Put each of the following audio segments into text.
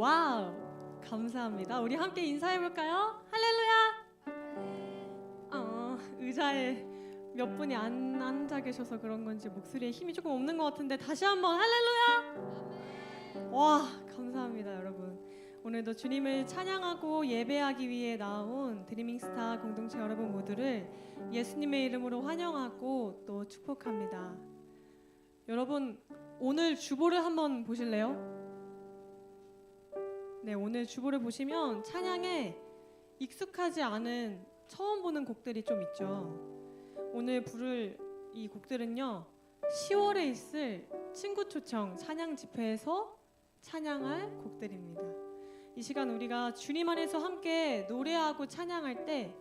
와우, 감사합니다. 우리 함께 인사해볼까요? 할렐루야. 의자에 몇 분이 안 앉아 계셔서 그런 건지 목소리에 힘이 조금 없는 것 같은데 다시 한번 할렐루야. 와, 감사합니다 여러분. 오늘도 주님을 찬양하고 예배하기 위해 나온 드리밍스타 공동체 여러분 모두를 예수님의 이름으로 환영하고 또 축복합니다. 여러분, 오늘 주보를 한번 보실래요? 네, 오늘 주보를 보시면 찬양에 익숙하지 않은 처음 보는 곡들이 좀 있죠. 오늘 부를 이 곡들은요, 10월에 있을 친구 초청 찬양 집회에서 찬양할 곡들입니다. 이 시간 우리가 주님 안에서 함께 노래하고 찬양할 때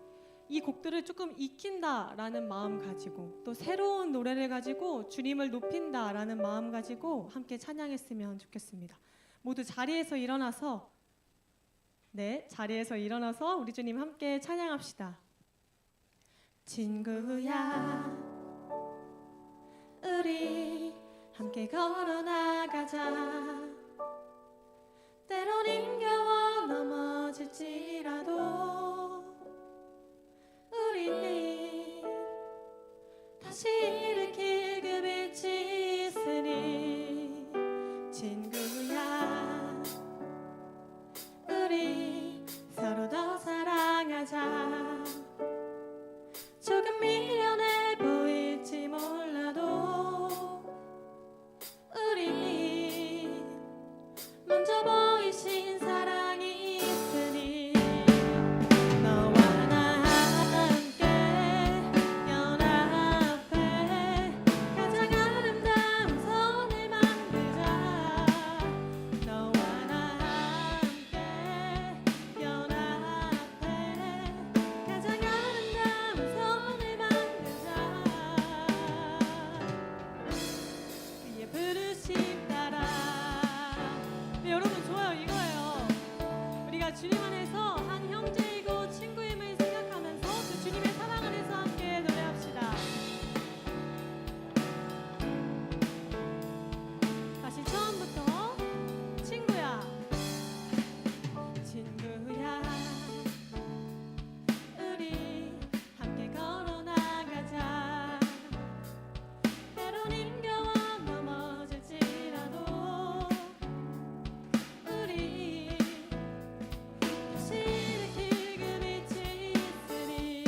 이 곡들을 조금 익힌다라는 마음 가지고 또 새로운 노래를 가지고 주님을 높인다라는 마음 가지고 함께 찬양했으면 좋겠습니다. 모두 자리에서 일어나서 우리 주님 함께 찬양합시다. 친구야, 우리 함께 걸어나가자. 때론 힘겨워 넘어질지라도 우리 다시 일으킬 그 빛이 있으니 친구야, 우리 서로 더 사랑하자. 조금 미련해 보일지 몰라도 우리 먼저 보이신 사랑이 있으니 너와 나 함께 연합해 가장 아름다운 선을 만들자. 너와 나 함께 연합해 가장 아름다운 선을 만들자. 그의 부르심 따라. 네, 여러분, 좋아요. 이거예요. 우리가 주님 안에서 한 형제이고 친구임을 생각하면서 그 주님의 사랑 안에서 함께 노래합시다. 다시 처음부터. 친구야, 친구야, 우리 함께 걸어나가자. 때론 힘겨워 넘어질지라도 우리 다시 일으킬 그 빛이 있으니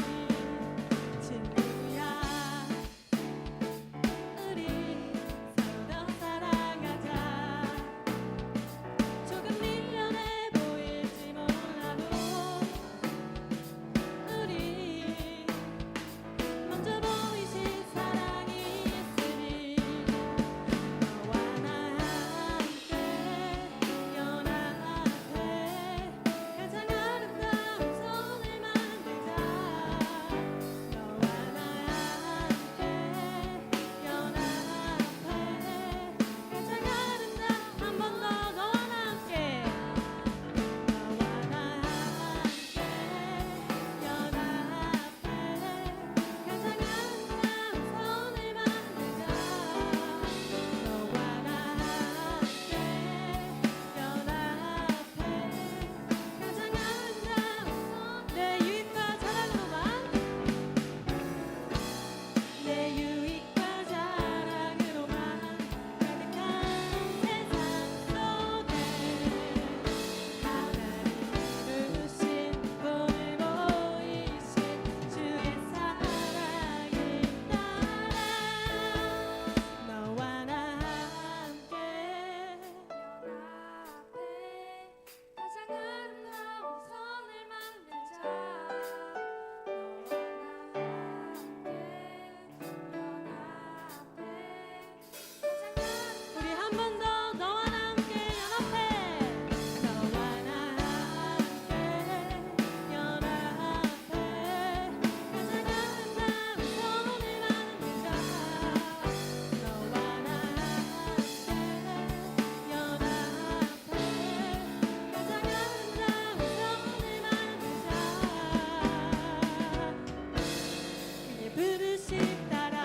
친구야, 우리 서로 더 사랑하자. 조금 미련해 보일지 몰라도 우리 먼저 보이신 사랑이 있으니 너와 나 함께 연합해 가장 아름다운 선을 만들자. 너와 나 함께 연합해 가장 아름다운. 한 번 더. 너와 나 함께. 너와 나 함께 연합해 가장 아름다운 선을 만들자. 너와 나 함께 연합해 가장 아름다운 선. 내 유익과 자랑으로만, 내 유익과 자랑으로만 가득한 세상 속에 하나님 부르신 봄을 보이신 주의 사랑을 따라 너와 나 함께 연합해 가장 아름다운 선을 만들자. 우리 한 번 더. 너와 나 함께 연합해. 너와 나 함께 연합해 가장 아름다운 선을 만들자. 너와 나 함께 연합해 가장 아름다운 선을 만들자. 그의 부르심 따라.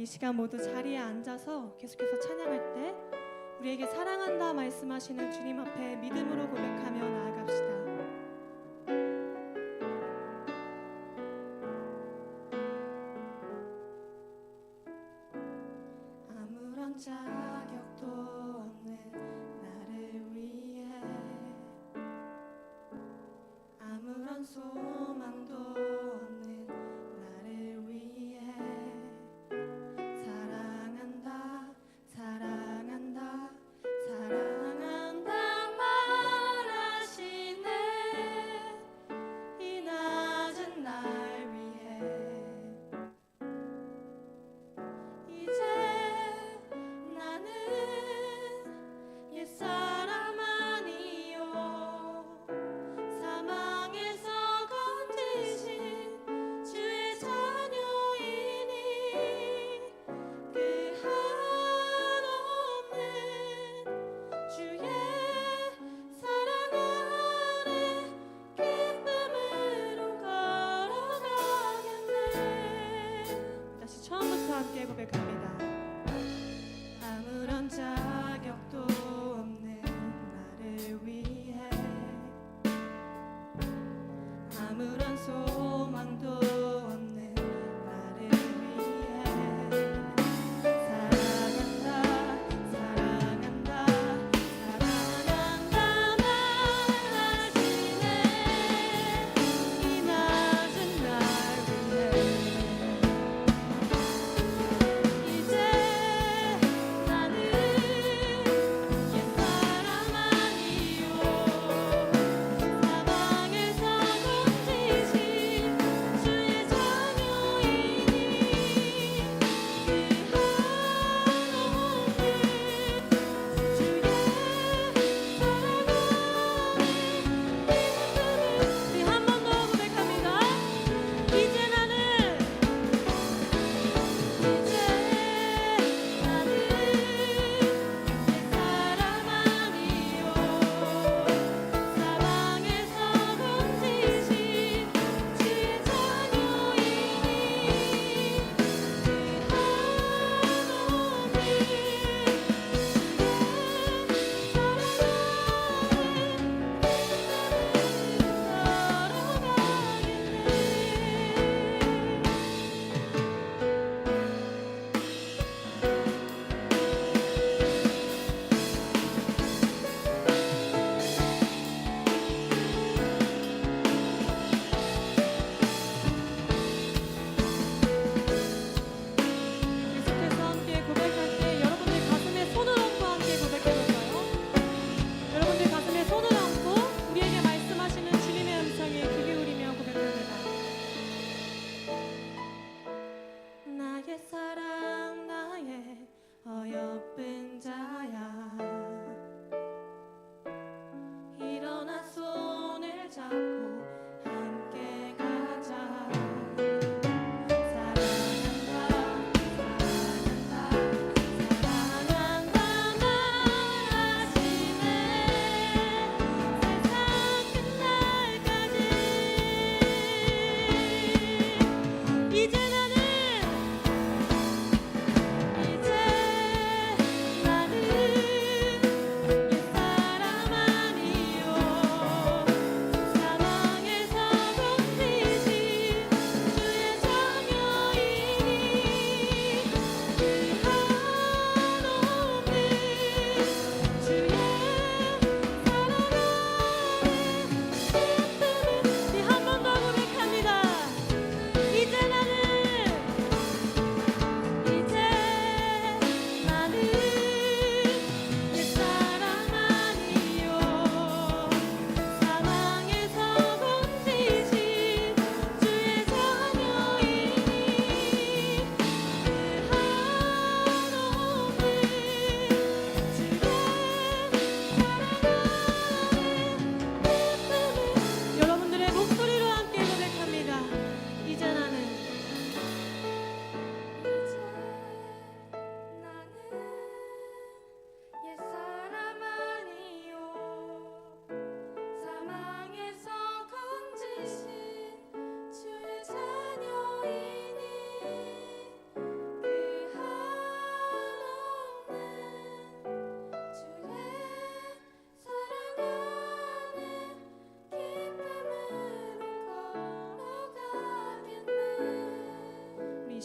시간 모두 자리에 앉아서 계속해서 찬양할 때 우리에게 사랑한다 말씀하시는 주님 앞에 믿음으로 고백하며 나아갑시다. 아무런 자격도 없는 나를 위해 아무런 소망도 없는 나를 위해 사랑한다 사랑한다 사랑한다 말하시네. 이 낮은 날 위해 이제 나는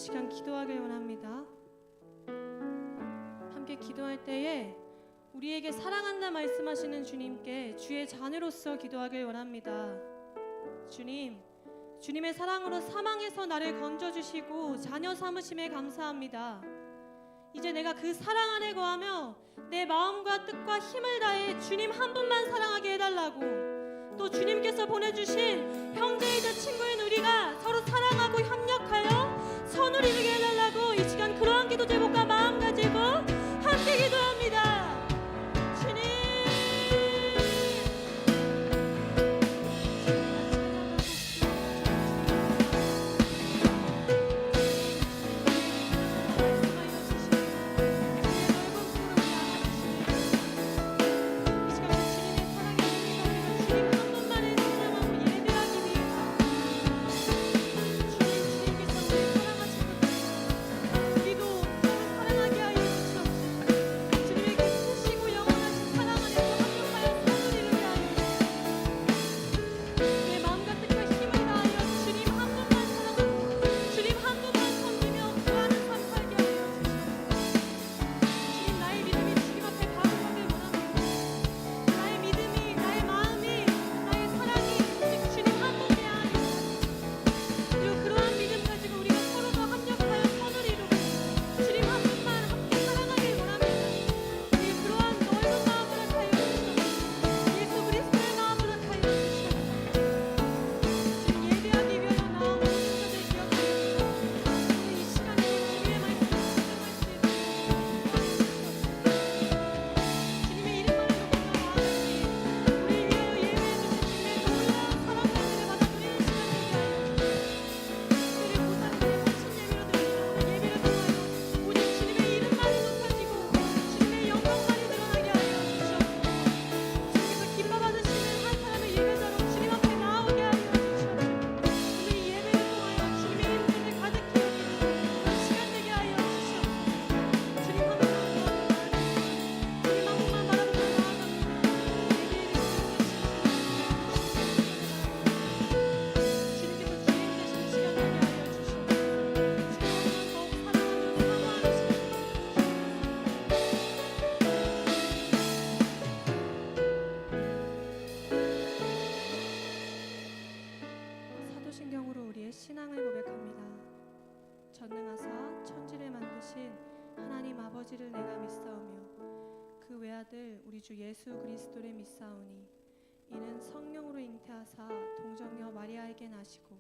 시간 기도하길 원합니다. 함께 기도할 때에 우리에게 사랑한다 말씀하시는 주님께 주의 자녀로서 기도하길 원합니다. 주님, 주님의 사랑으로 사망에서 나를 건져주시고 자녀 삼으심에 감사합니다. 이제 내가 그 사랑 안에 거하며 내 마음과 뜻과 힘을 다해 주님 한 분만 사랑하게 해달라고, 또 주님께서 보내주신 형제이자 친구인 우리가 서로 사랑하고 협력하여 선을 이루게 해달라고 이 시간 그러한 기도 제목과 마음 가지고 함께 기도합니다. 주님, 사도신경으로 우리의 신앙을 고백합니다. 전능하사 천지를 만드신 하나님 아버지를 내가 믿사오며 그 외아들 우리 주 예수 그리스도를 믿사오니 이는 성령으로 잉태하사 동정녀 마리아에게 나시고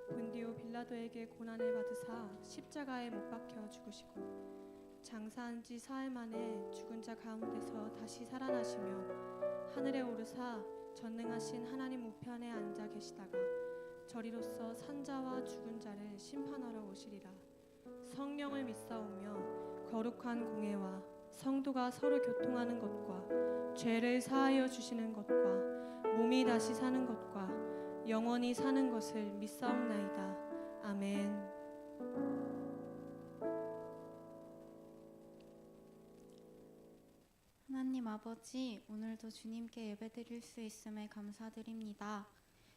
본디오 빌라도에게 고난을 받으사 십자가에 못 박혀 죽으시고 장사한 지 사흘 만에 죽은 자 가운데서 다시 살아나시며 하늘에 오르사 전능하신 하나님 우편에 앉아 계시다가 저리로서 산자와 죽은 자를 심판하러 오시리라. 성령을 믿사오며 거룩한 공회와 성도가 서로 교통하는 것과 죄를 사하여 주시는 것과 몸이 다시 사는 것과 영원히 사는 것을 믿사옵나이다. 아멘. 하나님 아버지, 오늘도 주님께 예배드릴 수 있음에 감사드립니다.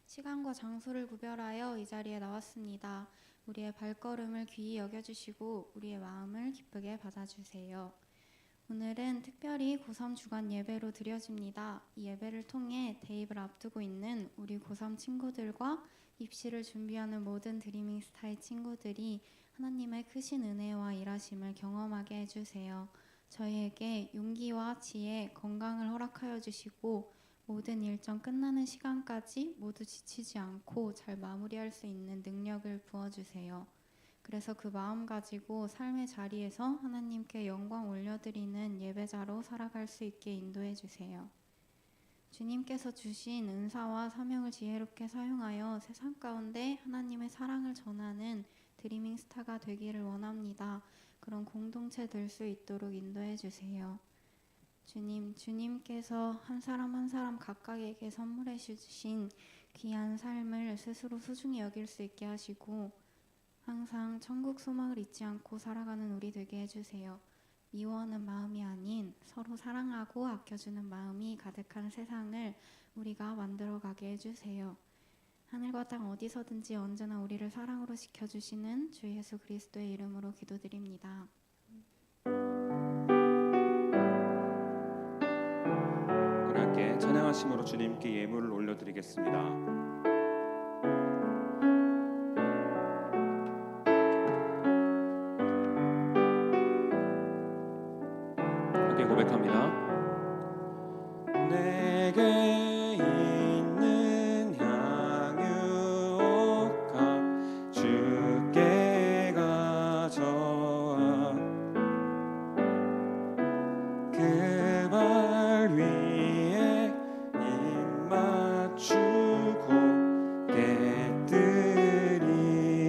시간과 장소를 구별하여 이 자리에 나왔습니다. 우리의 발걸음을 귀히 여겨주시고 우리의 마음을 기쁘게 받아주세요. 오늘은 특별히 고3 주간 예배로 드려집니다. 이 예배를 통해 대입을 앞두고 있는 우리 고3 친구들과 입시를 준비하는 모든 드리밍스타의 친구들이 하나님의 크신 은혜와 일하심을 경험하게 해주세요. 저희에게 용기와 지혜, 건강을 허락하여 주시고 모든 일정 끝나는 시간까지 모두 지치지 않고 잘 마무리할 수 있는 능력을 부어주세요. 그래서 그 마음 가지고 삶의 자리에서 하나님께 영광 올려드리는 예배자로 살아갈 수 있게 인도해 주세요. 주님께서 주신 은사와 사명을 지혜롭게 사용하여 세상 가운데 하나님의 사랑을 전하는 드리밍 스타가 되기를 원합니다. 그런 공동체 될 수 있도록 인도해 주세요. 주님께서 한 사람 한 사람 각각에게 선물해 주신 귀한 삶을 스스로 소중히 여길 수 있게 하시고 항상 천국 소망을 잊지 않고 살아가는 우리 되게 해주세요. 미워하는 마음이 아닌 서로 사랑하고 아껴주는 마음이 가득한 세상을 우리가 만들어가게 해주세요. 하늘과 땅 어디서든지 언제나 우리를 사랑으로 지켜주시는 주 예수 그리스도의 이름으로 기도드립니다. 우리 함께 찬양하심으로 주님께 예물을 올려드리겠습니다. 함께 고백합니다. 내게 있는 향유옥화 주께 가져와 그 발 위에 입 맞추고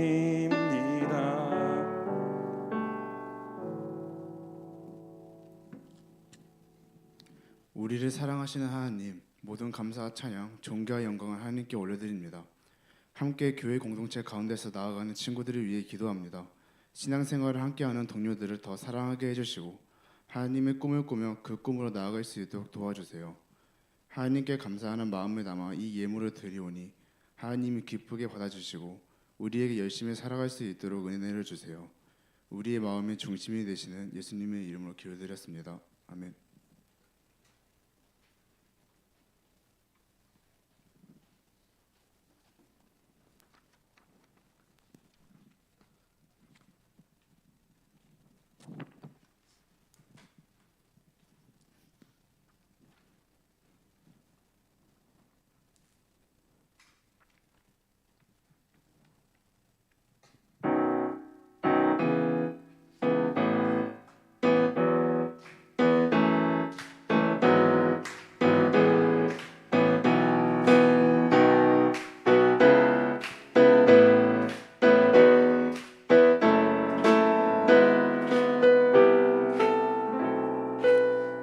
깨뜨립니다. 우리를 사랑하시는 하나님, 모든 감사와 찬양, 존귀와 영광을 하나님께 올려드립니다. 함께 교회 공동체 가운데서 나아가는 친구들을 위해 기도합니다. 신앙생활을 함께하는 동료들을 더 사랑하게 해주시고 하나님의 꿈을 꾸며 그 꿈으로 나아갈 수 있도록 도와주세요. 하나님께 감사하는 마음을 담아 이 예물을 드리오니 하나님이 기쁘게 받아주시고 우리에게 열심히 살아갈 수 있도록 은혜를 주세요. 우리의 마음의 중심이 되시는 예수님의 이름으로 기도드렸습니다. 아멘.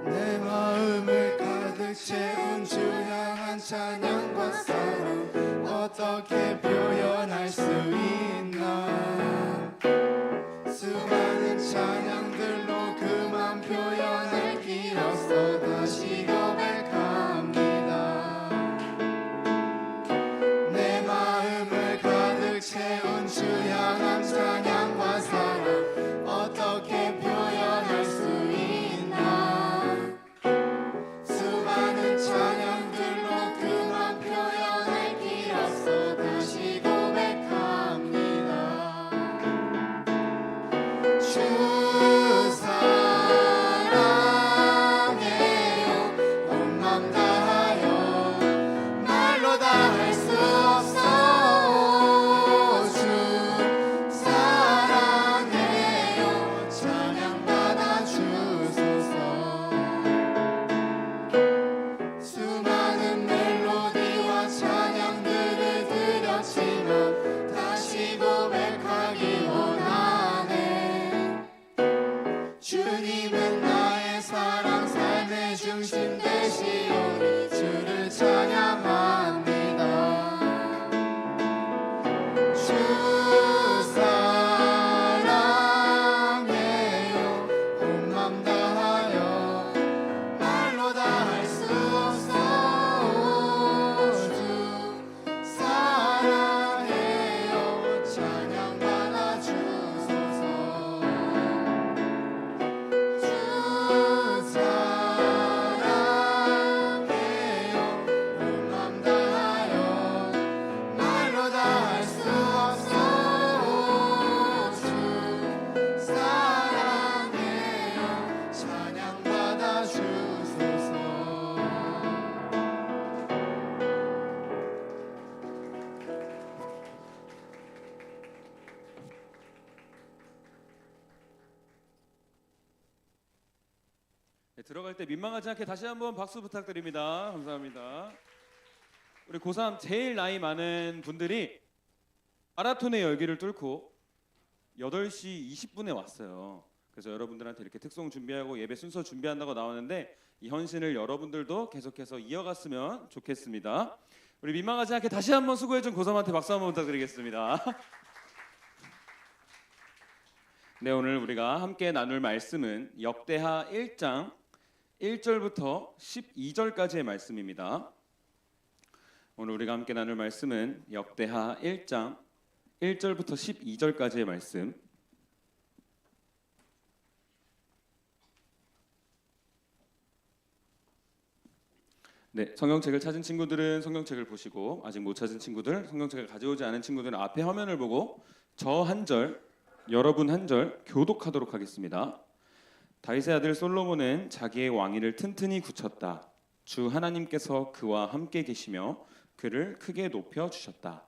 내 마음을 가득 채운 주 향한 찬양과 사랑 어떻게 표현할 수 있나. 수많은 찬양들로 그만 표현할 길 없어 다시 고백합니다. 내 마음을 가득 채운 주 향한 찬양과 사랑 어떻게 표현할 수 있나. 수많은 찬양들로 그만 표현할 길 없어 다시 고백합니다. 주 사랑해요 온 맘 다하여 말로 다 할 수 없어. 주 사랑해요 찬양 받아 주소서. 수많은 멜로디와 찬양들을 드렸지만 다시 고백하기 원하네. 주님은 나의 사랑 삶의 중심 되시오니 주를 찬양합니다. 주 사랑해요 온 맘 다하여 말로 다 할 수 없어. 주 사랑해요 찬양 받아 주소서. 주 사랑해요 온 맘 다하여 말로 다 할 수 없어. 주 사랑해요 찬양 받아 주소서. 네, 들어갈 때 민망하지 않게 다시 한번 박수 부탁드립니다. 감사합니다. 우리 고3 제일 나이 많은 분들이 마라톤의 열기를 뚫고 8시 20분에 왔어요. 그래서 여러분들한테 이렇게 특송 준비하고 예배 순서 준비한다고 나왔는데 이 헌신을 여러분들도 계속해서 이어갔으면 좋겠습니다. 우리 민망하지 않게 다시 한번 수고해준 고3한테 박수 한번 부탁드리겠습니다. 네, 오늘 우리가 함께 나눌 말씀은 역대하 1장 1절부터 12절까지의 말씀입니다. 오늘 우리가 함께 나눌 말씀은 역대하 1장 1절부터 12절까지의 말씀. 네, 성경책을 찾은 친구들은 성경책을 보시고, 아직 못 찾은 친구들, 성경책을 가져오지 않은 친구들은 앞에 화면을 보고 저 한 절, 여러분 한 절 교독하도록 하겠습니다. 다윗의 아들 솔로몬은 자기의 왕위를 튼튼히 굳혔다. 주 하나님께서 그와 함께 계시며 그를 크게 높여 주셨다.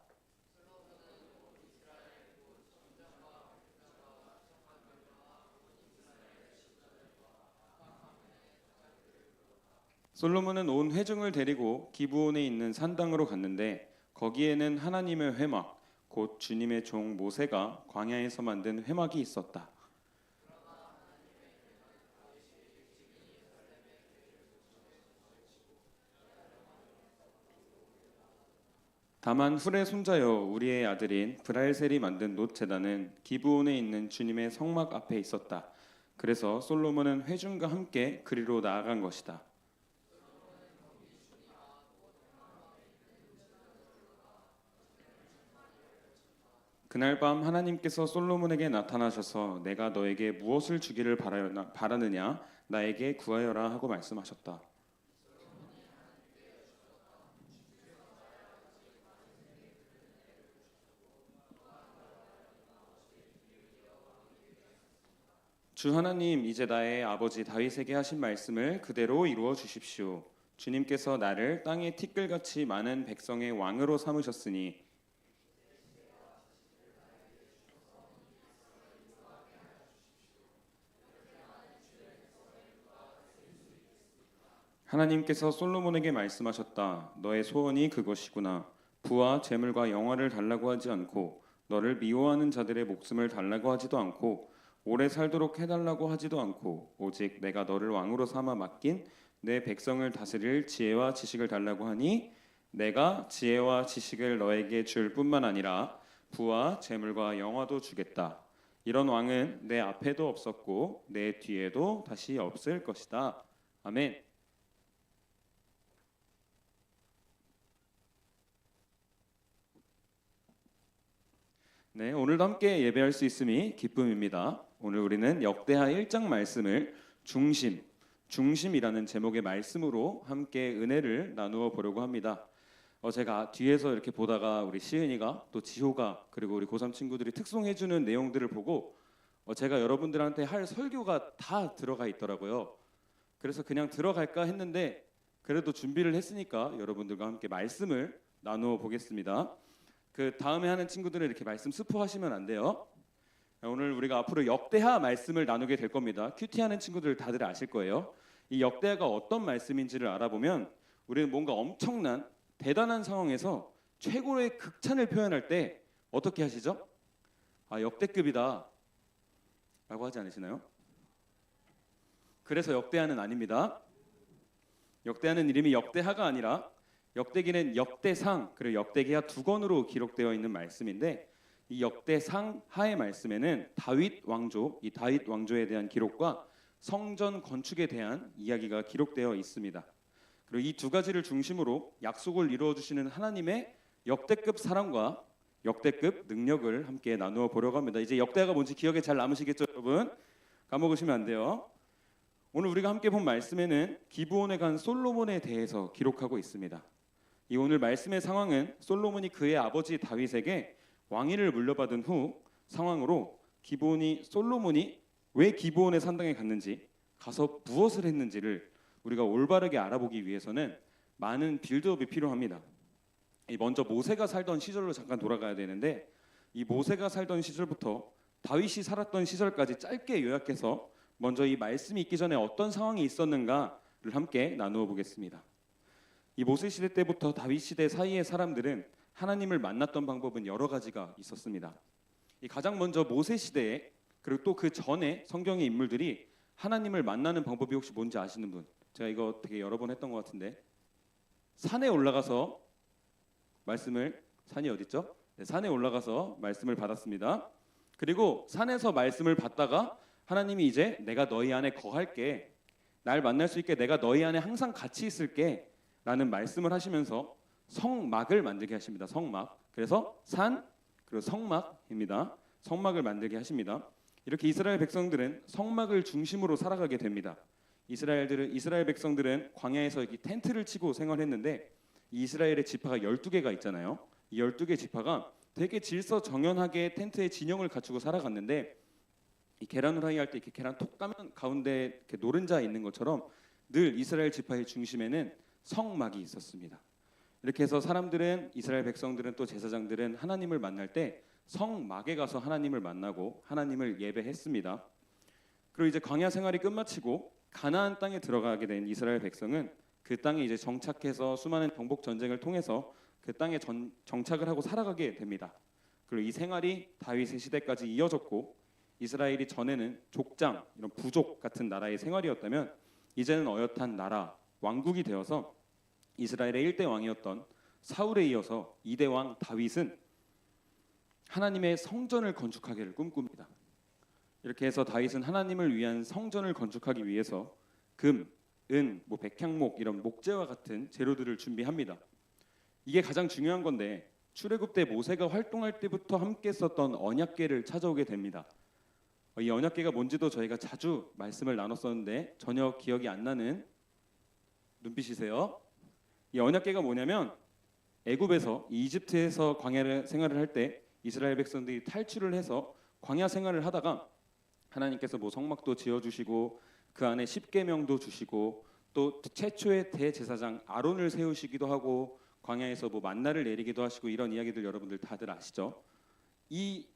솔로몬은 온 회중을 데리고 기브온에 있는 산당으로 갔는데 거기에는 하나님의 회막, 곧 주님의 종 모세가 광야에서 만든 회막이 있었다. 다만 훌의 손자여 우리의 아들인 브랄셀이 만든 놋 제단은 기브온에 있는 주님의 성막 앞에 있었다. 그래서 솔로몬은 회중과 함께 그리로 나아간 것이다. 그날 밤 하나님께서 솔로몬에게 나타나셔서 내가 너에게 무엇을 주기를 바라느냐 나에게 구하여라 하고 말씀하셨다. 주 하나님, 이제 나의 아버지 다윗에게 하신 말씀을 그대로 이루어 주십시오. 주님께서 나를 땅의 티끌같이 많은 백성의 왕으로 삼으셨으니 하나님께서 솔로몬에게 말씀하셨다. 너의 소원이 그것이구나. 부와 재물과 영화를 달라고 하지 않고 너를 미워하는 자들의 목숨을 달라고 하지도 않고 오래 살도록 해달라고 하지도 않고 오직 내가 너를 왕으로 삼아 맡긴 내 백성을 다스릴 지혜와 지식을 달라고 하니 내가 지혜와 지식을 너에게 줄 뿐만 아니라 부와 재물과 영화도 주겠다. 이런 왕은 내 앞에도 없었고 내 뒤에도 다시 없을 것이다. 아멘. 네, 오늘도 함께 예배할 수 있음이 기쁨입니다. 오늘 우리는 역대하 1장 말씀을 중심이라는 제목의 말씀으로 함께 은혜를 나누어 보려고 합니다. 제가 뒤에서 이렇게 보다가 우리 시은이가 또 지호가 그리고 우리 고3 친구들이 특송해주는 내용들을 보고 제가 여러분들한테 할 설교가 다 들어가 있더라고요. 그래서 그냥 들어갈까 했는데 그래도 준비를 했으니까 여러분들과 함께 말씀을 나누어 보겠습니다. 그 다음에 하는 친구들은 이렇게 말씀 스포하시면 안 돼요. 오늘 우리가 앞으로 역대하 말씀을 나누게 될 겁니다. 큐티하는 친구들 다들 아실 거예요. 이 역대하가 어떤 말씀인지를 알아보면 우리는 뭔가 엄청난 대단한 상황에서 최고의 극찬을 표현할 때 어떻게 하시죠? 역대급이다 라고 하지 않으시나요? 그래서 역대하는 아닙니다. 역대하는 이름이 역대하가 아니라 역대기는 역대상 그리고 역대기하 두 권으로 기록되어 있는 말씀인데 이 역대상 하의 말씀에는 다윗 왕조, 이 다윗 왕조에 대한 기록과 성전 건축에 대한 이야기가 기록되어 있습니다. 그리고 이 두 가지를 중심으로 약속을 이루어 주시는 하나님의 역대급 사랑과 역대급 능력을 함께 나누어 보려고 합니다. 이제 역대하가 뭔지 기억에 잘 남으시겠죠, 여러분? 까먹으시면 안 돼요. 오늘 우리가 함께 본 말씀에는 기브온에 간 솔로몬에 대해서 기록하고 있습니다. 이 오늘 말씀의 상황은 솔로몬이 그의 아버지 다윗에게 왕위를 물려받은 후 상황으로 솔로몬이 왜 기브온의 산당에 갔는지 가서 무엇을 했는지를 우리가 올바르게 알아보기 위해서는 많은 빌드업이 필요합니다. 먼저 모세가 살던 시절로 잠깐 돌아가야 되는데 이 모세가 살던 시절부터 다윗이 살았던 시절까지 짧게 요약해서 먼저 이 말씀이 있기 전에 어떤 상황이 있었는가를 함께 나누어 보겠습니다. 이 모세 시대 때부터 다윗 시대 사이의 사람들은 하나님을 만났던 방법은 여러 가지가 있었습니다. 이 가장 먼저 모세 시대에 그리고 또 그 전에 성경의 인물들이 하나님을 만나는 방법이 혹시 뭔지 아시는 분? 제가 이거 되게 여러 번 했던 것 같은데 산에 올라가서 산이 어딨죠? 네, 산에 올라가서 말씀을 받았습니다. 그리고 산에서 말씀을 받다가 하나님이 이제 내가 너희 안에 거할게, 날 만날 수 있게 내가 너희 안에 항상 같이 있을게 라는 말씀을 하시면서 성막을 만들게 하십니다. 성막. 그래서 산 그리고 성막입니다. 성막을 만들게 하십니다. 이렇게 이스라엘 백성들은 성막을 중심으로 살아가게 됩니다. 이스라엘 백성들은 광야에서 이 텐트를 치고 생활했는데 이 이스라엘의 지파가 12개가 있잖아요. 이 12개 지파가 되게 질서정연하게 텐트의 진영을 갖추고 살아갔는데 이 계란 후라이 할 때 이렇게 계란 톡 까면 가운데 이렇게 노른자 있는 것처럼 늘 이스라엘 지파의 중심에는 성막이 있었습니다. 이렇게 해서 사람들은 이스라엘 백성들은 또 제사장들은 하나님을 만날 때 성막에 가서 하나님을 만나고 하나님을 예배했습니다. 그리고 이제 광야 생활이 끝마치고 가나안 땅에 들어가게 된 이스라엘 백성은 그 땅에 이제 정착해서 수많은 정복 전쟁을 통해서 그 땅에 정착을 하고 살아가게 됩니다. 그리고 이 생활이 다윗의 시대까지 이어졌고 이스라엘이 전에는 족장 이런 부족 같은 나라의 생활이었다면 이제는 어엿한 나라 왕국이 되어서 이스라엘의 1대 왕이었던 사울에 이어서 2대 왕 다윗은 하나님의 성전을 건축하기를 꿈꿉니다. 이렇게 해서 다윗은 하나님을 위한 성전을 건축하기 위해서 금, 은, 백향목 이런 목재와 같은 재료들을 준비합니다. 이게 가장 중요한 건데 출애굽 때 모세가 활동할 때부터 함께 썼던 언약궤를 찾아오게 됩니다. 이 언약궤가 뭔지도 저희가 자주 말씀을 나눴었는데 전혀 기억이 안 나는 눈빛이세요. 이 언약궤가 뭐냐면 애굽에서 이집트에서 광야 생활을 할 때 이스라엘 백성들이 탈출을 해서 광야 생활을 하다가 하나님께서 성막도 지어주시고 그 안에 십계명도 주시고 또 최초의 대제사장 아론을 세우시기도 하고 광야에서 만나를 내리기도 하시고 이런 이야기들 여러분들 다들 아시죠? 이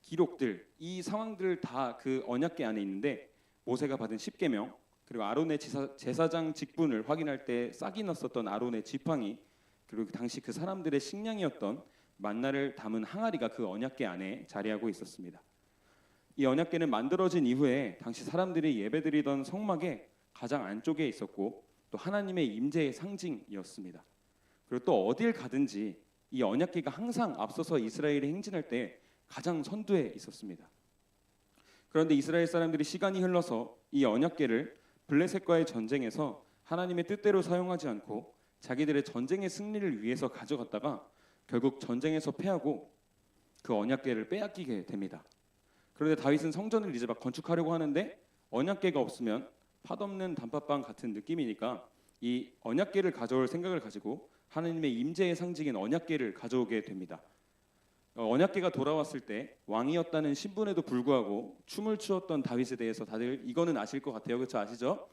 기록들, 이 상황들 다 그 언약궤 안에 있는데 모세가 받은 십계명 그리고 아론의 제사장 직분을 확인할 때 싹이 났었던 아론의 지팡이 그리고 당시 그 사람들의 식량이었던 만나를 담은 항아리가 그 언약궤 안에 자리하고 있었습니다. 이 언약궤는 만들어진 이후에 당시 사람들이 예배드리던 성막의 가장 안쪽에 있었고 또 하나님의 임재의 상징이었습니다. 그리고 또 어딜 가든지 이 언약궤가 항상 앞서서 이스라엘이 행진할 때 가장 선두에 있었습니다. 그런데 이스라엘 사람들이 시간이 흘러서 이 언약궤를 블레셋과의 전쟁에서 하나님의 뜻대로 사용하지 않고 자기들의 전쟁의 승리를 위해서 가져갔다가 결국 전쟁에서 패하고 그 언약궤를 빼앗기게 됩니다. 그런데 다윗은 성전을 이제 건축하려고 하는데 언약궤가 없으면 팥없는 단팥빵 같은 느낌이니까 이 언약궤를 가져올 생각을 가지고 하나님의 임재의 상징인 언약궤를 가져오게 됩니다. 언약궤가 돌아왔을 때 왕이었다는 신분에도 불구하고 춤을 추었던 다윗에 대해서 다들 이거는 아실 것 같아요. 그렇죠? 아시죠?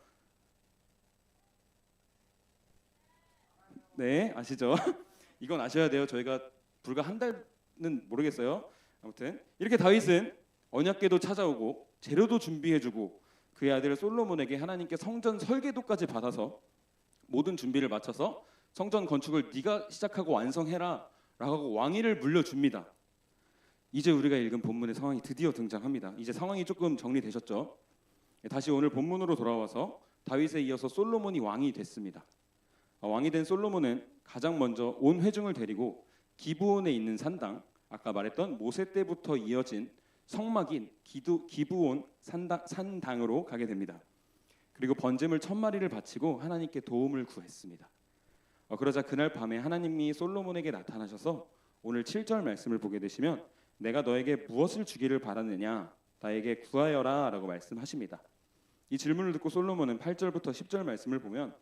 네, 아시죠? 이건 아셔야 돼요. 저희가 불과 한 달은 모르겠어요. 아무튼 이렇게 다윗은 언약궤도 찾아오고 재료도 준비해주고 그의 아들 솔로몬에게 하나님께 성전 설계도까지 받아서 모든 준비를 마쳐서 성전 건축을 네가 시작하고 완성해라 라고 왕위를 물려줍니다. 이제 우리가 읽은 본문의 상황이 드디어 등장합니다. 이제 상황이 조금 정리되셨죠? 다시 오늘 본문으로 돌아와서 다윗에 이어서 솔로몬이 왕이 됐습니다. 왕이 된 솔로몬은 가장 먼저 온 회중을 데리고 기브온에 있는 산당, 아까 말했던 모세 때부터 이어진 성막인 기브온 산당으로 가게 됩니다. 그리고 번제물 1000마리를 바치고 하나님께 도움을 구했습니다. 그러자 그날 밤에 하나님이 솔로몬에게 나타나셔서 오늘 7절 말씀을 보게 되시면 내가 너에게 무엇을 주기를 바라느냐 나에게 구하여라 라고 말씀하십니다. 이 질문을 듣고 솔로몬은 8절부터 10절 말씀을 보면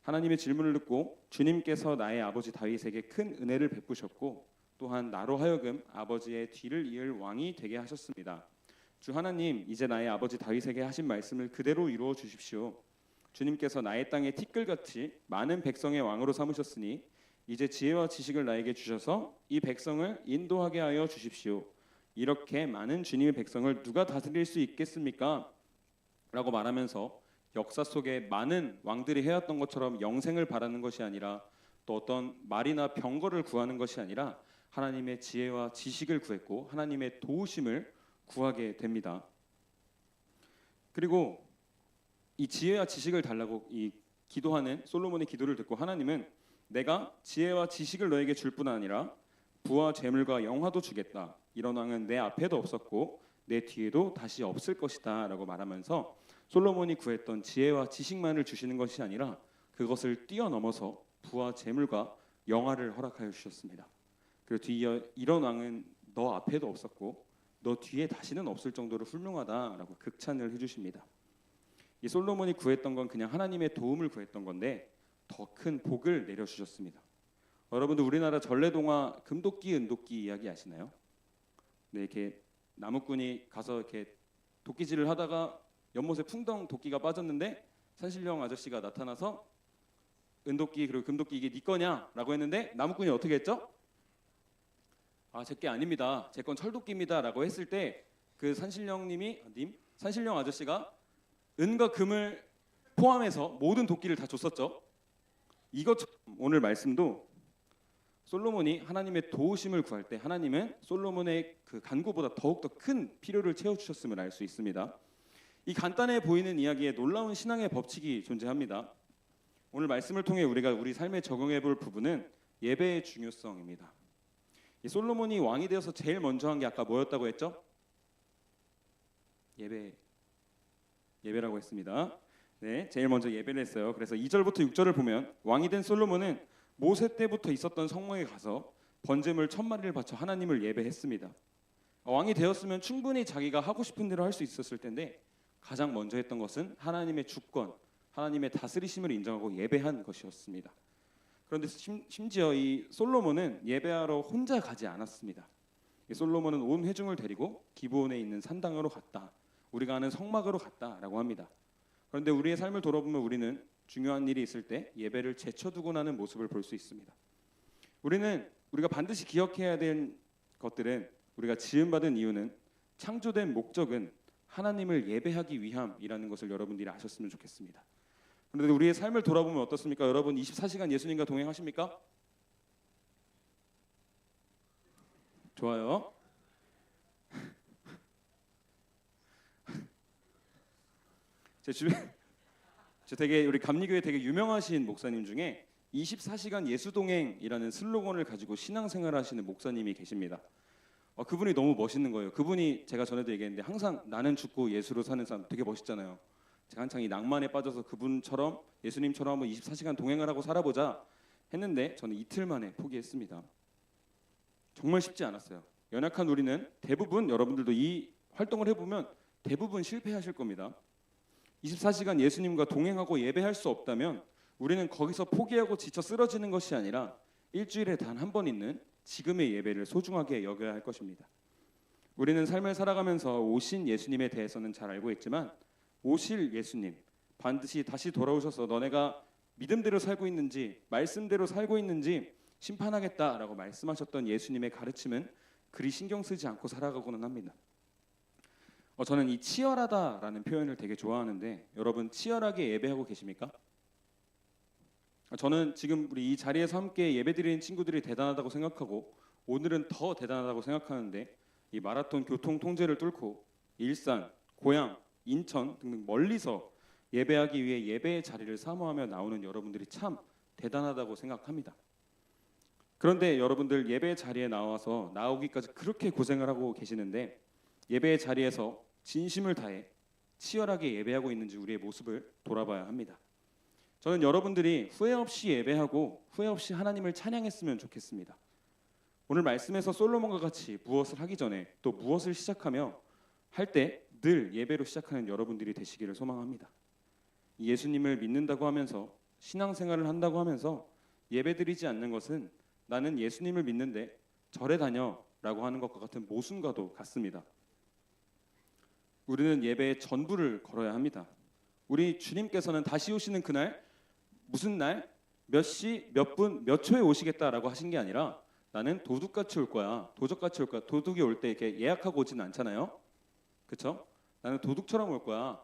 하나님의 질문을 듣고 주님께서 나의 아버지 다윗에게 큰 은혜를 베푸셨고 또한 나로 하여금 아버지의 뒤를 이을 왕이 되게 하셨습니다. 주 하나님 이제 나의 아버지 다윗에게 하신 말씀을 그대로 이루어 주십시오. 주님께서 나의 땅에 티끌같이 많은 백성의 왕으로 삼으셨으니 이제 지혜와 지식을 나에게 주셔서 이 백성을 인도하게 하여 주십시오. 이렇게 많은 주님의 백성을 누가 다스릴 수 있겠습니까? 라고 말하면서 역사 속에 많은 왕들이 해왔던 것처럼 영생을 바라는 것이 아니라 또 어떤 말이나 병거를 구하는 것이 아니라 하나님의 지혜와 지식을 구했고 하나님의 도우심을 구하게 됩니다. 그리고 이 지혜와 지식을 달라고 이 기도하는 솔로몬의 기도를 듣고 하나님은 내가 지혜와 지식을 너에게 줄 뿐 아니라 부와 재물과 영화도 주겠다. 이런 왕은 내 앞에도 없었고 내 뒤에도 다시 없을 것이다 라고 말하면서 솔로몬이 구했던 지혜와 지식만을 주시는 것이 아니라 그것을 뛰어넘어서 부와 재물과 영화를 허락하여 주셨습니다. 그리고 뒤이어 이런 왕은 너 앞에도 없었고 너 뒤에 다시는 없을 정도로 훌륭하다라고 극찬을 해주십니다. 이 솔로몬이 구했던 건 그냥 하나님의 도움을 구했던 건데 더 큰 복을 내려주셨습니다. 여러분들 우리나라 전래동화 금도끼 은도끼 이야기 아시나요? 네, 이렇게 나무꾼이 가서 이렇게 도끼질을 하다가 연못에 풍덩 도끼가 빠졌는데 산신령 아저씨가 나타나서 은도끼 그리고 금도끼 이게 네 거냐라고 했는데 나무꾼이 어떻게 했죠? 아, 제게 아닙니다. 제 건 철도끼입니다라고 했을 때 그 산신령 아저씨가 은과 금을 포함해서 모든 도끼를 다 줬었죠. 이것처럼 오늘 말씀도 솔로몬이 하나님의 도우심을 구할 때 하나님은 솔로몬의 그 간구보다 더욱더 큰 필요를 채워주셨음을 알 수 있습니다. 이 간단해 보이는 이야기에 놀라운 신앙의 법칙이 존재합니다. 오늘 말씀을 통해 우리가 우리 삶에 적용해 볼 부분은 예배의 중요성입니다. 이 솔로몬이 왕이 되어서 제일 먼저 한 게 아까 뭐였다고 했죠? 예배라고 했습니다. 네, 제일 먼저 예배를 했어요. 그래서 2절부터 6절을 보면 왕이 된 솔로몬은 모세 때부터 있었던 성막에 가서 번제물 1000마리를 바쳐 하나님을 예배했습니다. 왕이 되었으면 충분히 자기가 하고 싶은 대로 할 수 있었을 텐데 가장 먼저 했던 것은 하나님의 주권, 하나님의 다스리심을 인정하고 예배한 것이었습니다. 그런데 심지어 이 솔로몬은 예배하러 혼자 가지 않았습니다. 이 솔로몬은 온 회중을 데리고 기브온에 있는 산당으로 갔다. 우리가 아는 성막으로 갔다라고 합니다. 그런데 우리의 삶을 돌아보면 우리는 중요한 일이 있을 때 예배를 제쳐두고 나는 모습을 볼 수 있습니다. 우리가 반드시 기억해야 될 것들은 우리가 지음받은 이유는 창조된 목적은 하나님을 예배하기 위함이라는 것을 여러분들이 아셨으면 좋겠습니다. 그런데 우리의 삶을 돌아보면 어떻습니까? 여러분 24시간 예수님과 동행하십니까? 좋아요. 제 주변 되게 우리 감리교회 되게 유명하신 목사님 중에 24시간 예수동행이라는 슬로건을 가지고 신앙생활을 하시는 목사님이 계십니다. 그분이 너무 멋있는 거예요. 그분이 제가 전에도 얘기했는데 항상 나는 죽고 예수로 사는 사람 되게 멋있잖아요. 제가 한창 이 낭만에 빠져서 그분처럼 예수님처럼 한번 24시간 동행을 하고 살아보자 했는데 저는 이틀 만에 포기했습니다. 정말 쉽지 않았어요. 연약한 우리는 대부분 여러분들도 이 활동을 해보면 대부분 실패하실 겁니다. 24시간 예수님과 동행하고 예배할 수 없다면 우리는 거기서 포기하고 지쳐 쓰러지는 것이 아니라 일주일에 단 한 번 있는 지금의 예배를 소중하게 여겨야 할 것입니다. 우리는 삶을 살아가면서 오신 예수님에 대해서는 잘 알고 있지만 오실 예수님, 반드시 다시 돌아오셔서 너네가 믿음대로 살고 있는지 말씀대로 살고 있는지 심판하겠다라고 말씀하셨던 예수님의 가르침은 그리 신경 쓰지 않고 살아가고는 합니다. 저는 이 치열하다라는 표현을 되게 좋아하는데 여러분 치열하게 예배하고 계십니까? 저는 지금 우리 이 자리에서 함께 예배드리는 친구들이 대단하다고 생각하고 오늘은 더 대단하다고 생각하는데 이 마라톤 교통 통제를 뚫고 일산, 고양, 인천 등등 멀리서 예배하기 위해 예배의 자리를 사모하며 나오는 여러분들이 참 대단하다고 생각합니다. 그런데 여러분들 예배의 자리에 나오기까지 그렇게 고생을 하고 계시는데 예배의 자리에서 진심을 다해 치열하게 예배하고 있는지 우리의 모습을 돌아봐야 합니다. 저는 여러분들이 후회 없이 예배하고 후회 없이 하나님을 찬양했으면 좋겠습니다. 오늘 말씀에서 솔로몬과 같이 무엇을 하기 전에 또 무엇을 시작하며 할 때 늘 예배로 시작하는 여러분들이 되시기를 소망합니다. 예수님을 믿는다고 하면서 신앙생활을 한다고 하면서 예배드리지 않는 것은 나는 예수님을 믿는데 절에 다녀라고 하는 것과 같은 모순과도 같습니다. 우리는 예배의 전부를 걸어야 합니다. 우리 주님께서는 다시 오시는 그날 무슨 날, 몇 시, 몇 분, 몇 초에 오시겠다라고 하신 게 아니라 나는 도둑같이 올 거야. 도적같이 올 거야. 도둑이 올 때 이렇게 예약하고 오지는 않잖아요. 그렇죠? 나는 도둑처럼 올 거야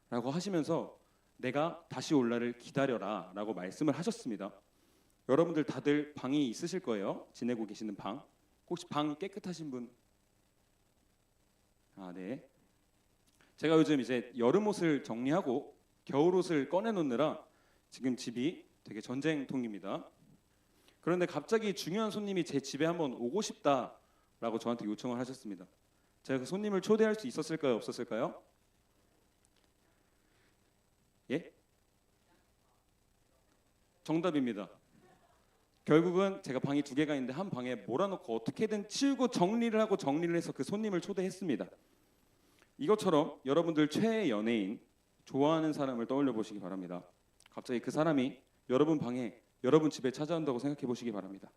라고 하시면서 내가 다시 올 날을 기다려라 라고 말씀을 하셨습니다. 여러분들 다들 방이 있으실 거예요. 지내고 계시는 방. 혹시 방 깨끗하신 분? 네. 제가 요즘 이제 여름 옷을 정리하고 겨울 옷을 꺼내놓느라 지금 집이 되게 전쟁통입니다. 그런데 갑자기 중요한 손님이 제 집에 한번 오고 싶다라고 저한테 요청을 하셨습니다. 제가 그 손님을 초대할 수 있었을까요? 없었을까요? 예? 정답입니다. 결국은 제가 방이 2개가 있는데 한 방에 몰아놓고 어떻게든 치우고 정리를 하고 정리를 해서 그 손님을 초대했습니다. 이것처럼 여러분들 최애 연예인, 좋아하는 사람을 떠올려 보시기 바랍니다. 갑자기 그 사람이 여러분 방에, 여러분 집에 찾아온다고 생각해 보시기 바랍니다.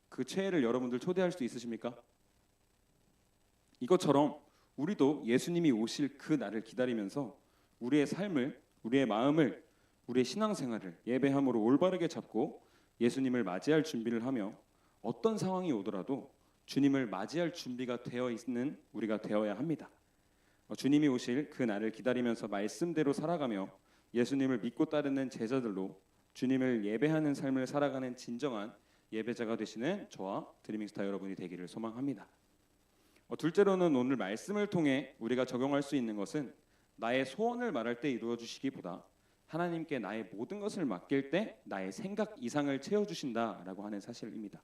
그 최애를 여러분들 초대할 수 있으십니까? 이것처럼 우리도 예수님이 오실 그 날을 기다리면서 우리의 삶을, 우리의 마음을, 우리의 신앙생활을 예배함으로 올바르게 잡고 예수님을 맞이할 준비를 하며 어떤 상황이 오더라도 주님을 맞이할 준비가 되어 있는 우리가 되어야 합니다. 주님이 오실 그 날을 기다리면서 말씀대로 살아가며 예수님을 믿고 따르는 제자들로 주님을 예배하는 삶을 살아가는 진정한 예배자가 되시는 저와 드리밍스타 여러분이 되기를 소망합니다. 둘째로는 오늘 말씀을 통해 우리가 적용할 수 있는 것은 나의 소원을 말할 때 이루어 주시기보다 하나님께 나의 모든 것을 맡길 때 나의 생각 이상을 채워주신다라고 하는 사실입니다.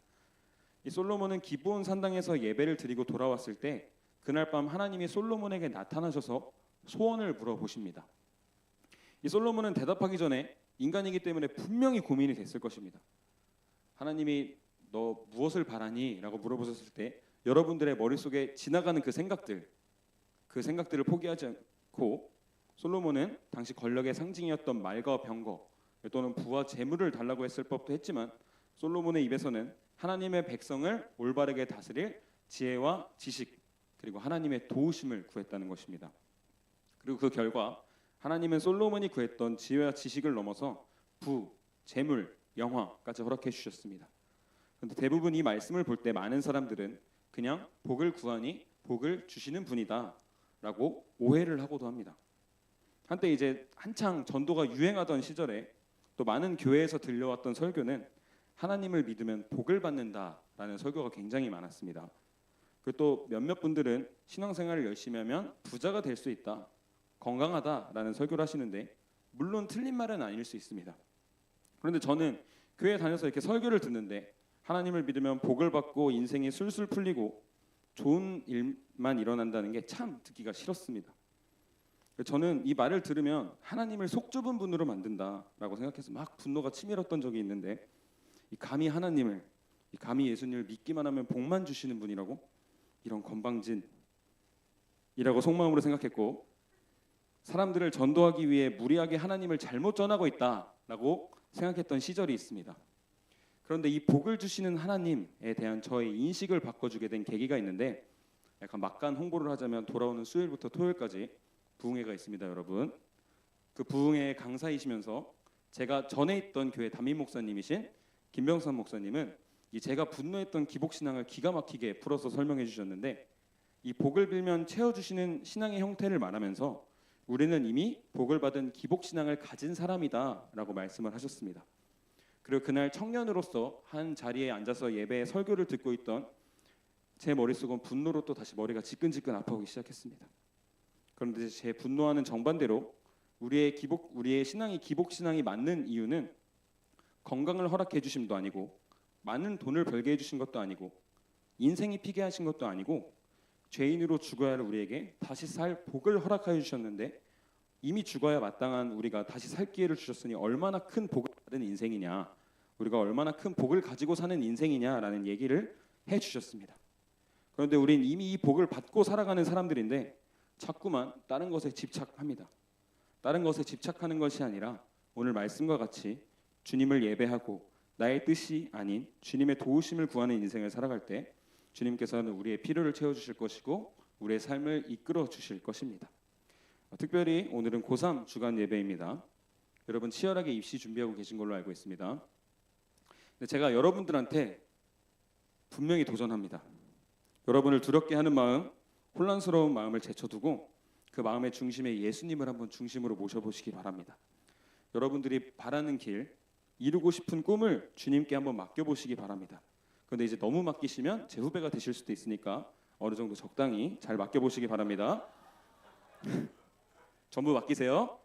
이 솔로몬은 기브온 산당에서 예배를 드리고 돌아왔을 때 그날 밤 하나님이 솔로몬에게 나타나셔서 소원을 물어보십니다. 이 솔로몬은 대답하기 전에 인간이기 때문에 분명히 고민이 됐을 것입니다. 하나님이 너 무엇을 바라니? 라고 물어보셨을 때 여러분들의 머릿속에 지나가는 그 생각들을 포기하지 않고 솔로몬은 당시 권력의 상징이었던 말과 병거 또는 부와 재물을 달라고 했을 법도 했지만 솔로몬의 입에서는 하나님의 백성을 올바르게 다스릴 지혜와 지식 그리고 하나님의 도우심을 구했다는 것입니다. 그리고 그 결과 하나님은 솔로몬이 구했던 지혜와 지식을 넘어서 부, 재물, 영화까지 허락해 주셨습니다. 그런데 대부분 이 말씀을 볼 때 많은 사람들은 그냥 복을 구하니 복을 주시는 분이다 라고 오해를 하고도 합니다. 한때 이제 한창 전도가 유행하던 시절에 또 많은 교회에서 들려왔던 설교는 하나님을 믿으면 복을 받는다라는 설교가 굉장히 많았습니다. 그리고 또 몇몇 분들은 신앙생활을 열심히 하면 부자가 될 수 있다, 건강하다라는 설교를 하시는데 물론 틀린 말은 아닐 수 있습니다. 그런데 저는 교회에 다녀서 이렇게 설교를 듣는데 하나님을 믿으면 복을 받고 인생이 술술 풀리고 좋은 일만 일어난다는 게 참 듣기가 싫었습니다. 저는 이 말을 들으면 하나님을 속 좁은 분으로 만든다라고 생각해서 막 분노가 치밀었던 적이 있는데 감히 하나님을, 감히 예수님을 믿기만 하면 복만 주시는 분이라고? 이런 건방진이라고 속마음으로 생각했고 사람들을 전도하기 위해 무리하게 하나님을 잘못 전하고 있다라고 생각했던 시절이 있습니다. 그런데 이 복을 주시는 하나님에 대한 저의 인식을 바꿔주게 된 계기가 있는데 약간 막간 홍보를 하자면 돌아오는 수요일부터 토요일까지 부흥회가 있습니다, 여러분. 그 부흥회의 강사이시면서 제가 전에 있던 교회 담임 목사님이신 김병선 목사님은 이 제가 분노했던 기복신앙을 기가 막히게 풀어서 설명해 주셨는데 이 복을 빌면 채워주시는 신앙의 형태를 말하면서 우리는 이미 복을 받은 기복신앙을 가진 사람이다라고 말씀을 하셨습니다. 그리고 그날 청년으로서 한 자리에 앉아서 예배의 설교를 듣고 있던 제 머릿속은 분노로 또 다시 머리가 지끈지끈 아파오기 시작했습니다. 그런데 제 분노와는 정반대로 우리의 신앙이 기복신앙이 맞는 이유는 건강을 허락해 주심도 아니고 많은 돈을 벌게 해주신 것도 아니고 인생이 피게 하신 것도 아니고 죄인으로 죽어야 할 우리에게 다시 살 복을 허락하여 주셨는데 이미 죽어야 마땅한 우리가 다시 살 기회를 주셨으니 얼마나 큰 복을 받은 인생이냐, 우리가 얼마나 큰 복을 가지고 사는 인생이냐라는 얘기를 해주셨습니다. 그런데 우린 이미 이 복을 받고 살아가는 사람들인데 자꾸만 다른 것에 집착합니다. 다른 것에 집착하는 것이 아니라 오늘 말씀과 같이 주님을 예배하고 나의 뜻이 아닌 주님의 도우심을 구하는 인생을 살아갈 때 주님께서는 우리의 필요를 채워주실 것이고 우리의 삶을 이끌어 주실 것입니다. 특별히 오늘은 고3 주간 예배입니다. 여러분 치열하게 입시 준비하고 계신 걸로 알고 있습니다. 근데 제가 여러분들한테 분명히 도전합니다. 여러분을 두렵게 하는 마음, 혼란스러운 마음을 제쳐두고 그 마음의 중심에 예수님을 한번 중심으로 모셔보시기 바랍니다. 여러분들이 바라는 길, 이루고 싶은 꿈을 주님께 한번 맡겨보시기 바랍니다. 그런데 이제 너무 맡기시면 제 후배가 되실 수도 있으니까 어느 정도 적당히 잘 맡겨보시기 바랍니다. 전부 맡기세요.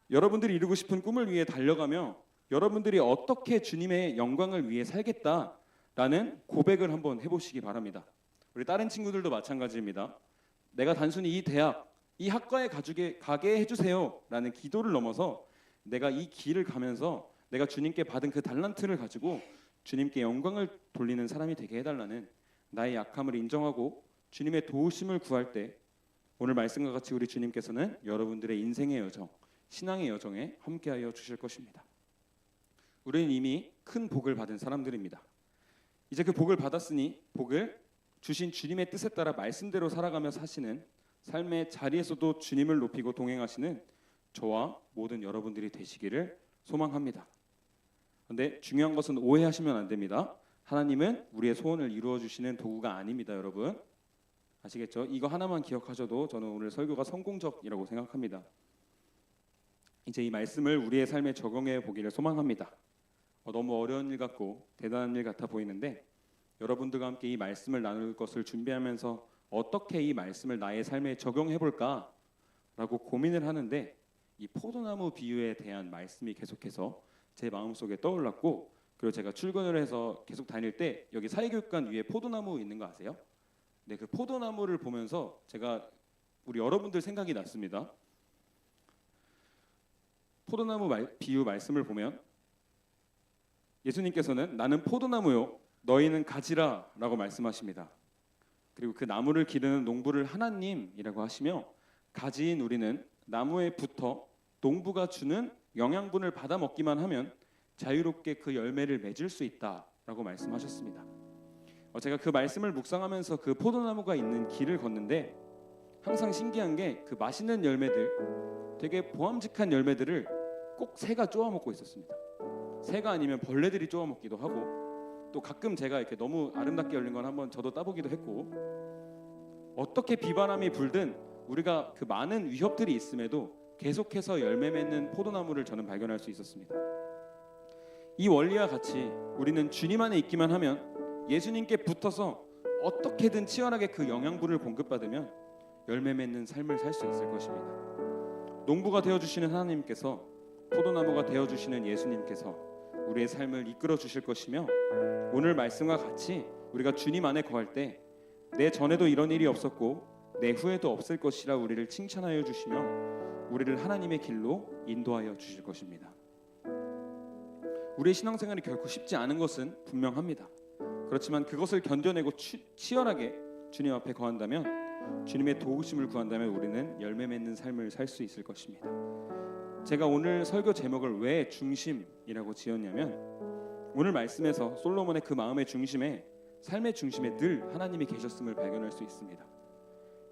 여러분들이 이루고 싶은 꿈을 위해 달려가며 여러분들이 어떻게 주님의 영광을 위해 살겠다라는 고백을 한번 해보시기 바랍니다. 우리 다른 친구들도 마찬가지입니다. 내가 단순히 이 대학, 이 학과에 가게 해주세요라는 기도를 넘어서 내가 이 길을 가면서 내가 주님께 받은 그 달란트를 가지고 주님께 영광을 돌리는 사람이 되게 해달라는 나의 약함을 인정하고 주님의 도우심을 구할 때 오늘 말씀과 같이 우리 주님께서는 여러분들의 인생의 여정, 신앙의 여정에 함께하여 주실 것입니다. 우리는 이미 큰 복을 받은 사람들입니다. 이제 그 복을 받았으니 복을 주신 주님의 뜻에 따라 말씀대로 살아가며 사시는 삶의 자리에서도 주님을 높이고 동행하시는 저와 모든 여러분들이 되시기를 소망합니다. 그런데 중요한 것은 오해하시면 안 됩니다. 하나님은 우리의 소원을 이루어 주시는 도구가 아닙니다, 여러분. 아시겠죠? 이거 하나만 기억하셔도 저는 오늘 설교가 성공적이라고 생각합니다. 이제 이 말씀을 우리의 삶에 적용해 보기를 소망합니다. 너무 어려운 일 같고 대단한 일 같아 보이는데 여러분들과 함께 이 말씀을 나눌 것을 준비하면서 어떻게 이 말씀을 나의 삶에 적용해 볼까라고 고민을 하는데 이 포도나무 비유에 대한 말씀이 계속해서 제 마음속에 떠올랐고, 그리고 제가 출근을 해서 계속 다닐 때 여기 사회교육관 위에 포도나무 있는 거 아세요? 네, 그 포도나무를 보면서 제가 우리 여러분들 생각이 났습니다. 포도나무 비유 말씀을 보면 예수님께서는 나는 포도나무요 너희는 가지라 라고 말씀하십니다. 그리고 그 나무를 기르는 농부를 하나님이라고 하시며 가지인 우리는 나무에 붙어 농부가 주는 영양분을 받아 먹기만 하면 자유롭게 그 열매를 맺을 수 있다라고 말씀하셨습니다. 제가 그 말씀을 묵상하면서 그 포도나무가 있는 길을 걷는데 항상 신기한 게 그 맛있는 열매들, 되게 보암직한 열매들을 꼭 새가 쪼아 먹고 있었습니다. 새가 아니면 벌레들이 쪼아 먹기도 하고, 또 가끔 제가 이렇게 너무 아름답게 열린 건 한번 저도 따보기도 했고, 어떻게 비바람이 불든 우리가 그 많은 위협들이 있음에도 계속해서 열매 맺는 포도나무를 저는 발견할 수 있었습니다. 이 원리와 같이 우리는 주님 안에 있기만 하면, 예수님께 붙어서 어떻게든 치열하게 그 영양분을 공급받으면 열매 맺는 삶을 살 수 있을 것입니다. 농부가 되어주시는 하나님께서, 포도나무가 되어주시는 예수님께서 우리의 삶을 이끌어 주실 것이며, 오늘 말씀과 같이 우리가 주님 안에 거할 때 내 전에도 이런 일이 없었고 내 후에도 없을 것이라 우리를 칭찬하여 주시며 우리를 하나님의 길로 인도하여 주실 것입니다. 우리의 신앙생활이 결코 쉽지 않은 것은 분명합니다. 그렇지만 그것을 견뎌내고 치열하게 주님 앞에 거한다면, 주님의 도우심을 구한다면 우리는 열매 맺는 삶을 살 수 있을 것입니다. 제가 오늘 설교 제목을 왜 중심이라고 지었냐면, 오늘 말씀에서 솔로몬의 그 마음의 중심에, 삶의 중심에 늘 하나님이 계셨음을 발견할 수 있습니다.